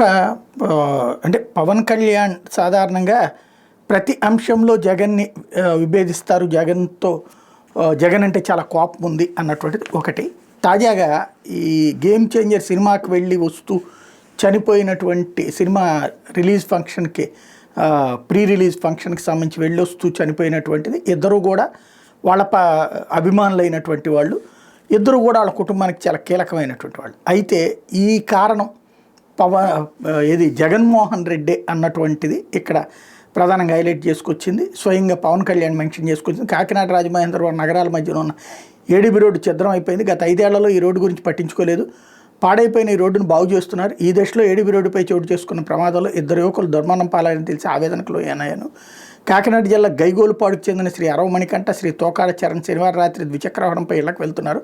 ఒక అంటే పవన్ కళ్యాణ్ సాధారణంగా ప్రతి అంశంలో జగన్ని విభేదిస్తారు. జగన్ అంటే చాలా కోపం ఉంది అన్నటువంటిది ఒకటి. తాజాగా ఈ గేమ్ చేంజర్ సినిమాకి వెళ్ళి వస్తూ చనిపోయినటువంటి సినిమా రిలీజ్ ఫంక్షన్కి ప్రీ రిలీజ్ ఫంక్షన్కి సంబంధించి వెళ్ళి వస్తూ చనిపోయినటువంటిది ఇద్దరు కూడా వాళ్ళ అభిమానులైనటువంటి వాళ్ళు, ఇద్దరు కూడా వాళ్ళ కుటుంబానికి చాలా కీలకమైనటువంటి వాళ్ళు. అయితే ఈ కారణం జగన్మోహన్ రెడ్డి అన్నటువంటిది ఇక్కడ ప్రధానంగా హైలైట్ చేసుకొచ్చింది. స్వయంగా పవన్ కళ్యాణ్ మెన్షన్ చేసుకొచ్చింది. కాకినాడ రాజమహేంద్రవరం నగరాల మధ్యలో ఉన్న ఏడీబీ రోడ్డు ఛిద్రం అయిపోయింది. గత 5 ఏళ్లలో ఈ రోడ్డు గురించి పట్టించుకోలేదు. పాడైపోయిన ఈ రోడ్డును బాగు చేస్తున్నారు. ఈ దశలో ఏడీబీ రోడ్డుపై చోటు చేసుకున్న ప్రమాదంలో 2 యువకులు దుర్మరణం పాలైన తెలిసి ఆవేదనకు లోనయ్యాను. కాకినాడ జిల్లా గైగోలుపాడుకు చెందిన శ్రీ అరవమణికంఠ, శ్రీ తోకాడ చరణ్ శనివారం రాత్రి ద్విచక్ర వాహనంపై ఇళ్లకు వెళ్తున్నారు.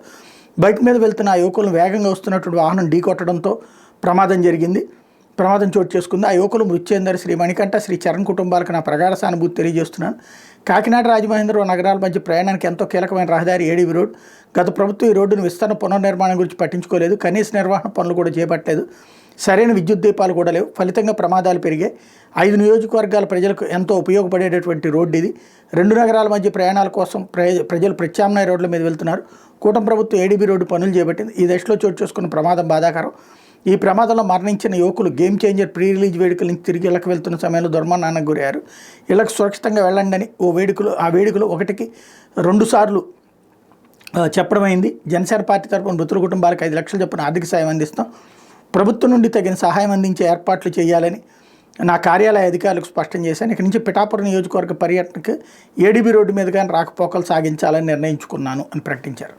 బైక్ మీద వెళ్తున్న ఆ యువకులను వేగంగా వస్తున్నటువంటి వాహనం ఢీకొట్టడంతో ప్రమాదం చోటు చేసుకుంది. ఆ యువకులు మృతి చెందారు. శ్రీ మణికంఠ, శ్రీ చరణ్ కుటుంబాలకు నా ప్రగాఢ సానుభూతి తెలియజేస్తున్నాను. కాకినాడ రాజమహేంద్రవరం నగరాల మధ్య ప్రయాణానికి ఎంతో కీలకమైన రహదారి ఏడీబీ రోడ్. గత ప్రభుత్వం ఈ రోడ్డును విస్తరణ పునర్నిర్మాణం గురించి పట్టించుకోలేదు. కనీస నిర్వహణ పనులు కూడా చేపట్టలేదు. సరైన విద్యుత్ దీపాలు కూడా లేవు. ఫలితంగా ప్రమాదాలు పెరిగాయి. 5 నియోజకవర్గాల ప్రజలకు ఎంతో ఉపయోగపడేటటువంటి రోడ్డు ఇది. 2 నగరాల మధ్య ప్రయాణాల కోసం ప్రజలు ప్రత్యామ్నాయ రోడ్ల మీద వెళ్తున్నారు. కూటమి ప్రభుత్వం ఏడీబీ రోడ్డు పనులు చేపట్టింది. ఈ దశలో చోటు చేసుకున్న ప్రమాదం బాధాకరం. ఈ ప్రమాదంలో మరణించిన యువకులు గేమ్ చేంజర్ ప్రీ రిలీజ్ వేడుకల నుంచి తిరిగి ఇళ్లకు వెళ్తున్న సమయంలో దుర్మరణానికి గురయ్యారు. ఇళ్లకు సురక్షితంగా వెళ్ళండి అని ఆ వేడుకలో 1కి 2 సార్లు చెప్పడమైంది. జనసేన పార్టీ తరపున మృతుల కుటుంబాలకు 5 లక్షల చొప్పున ఆర్థిక సాయం అందిస్తాం. ప్రభుత్వం నుండి తగిన సహాయం అందించే ఏర్పాట్లు చేయాలని నా కార్యాలయ అధికారులకు స్పష్టం చేశాను. ఇక్కడి నుంచి పిఠాపురం నియోజకవర్గ పర్యటనకు ఏడీబీ రోడ్డు మీద కానీ రాకపోకలు సాగించాలని నిర్ణయించుకున్నాను అని ప్రకటించారు.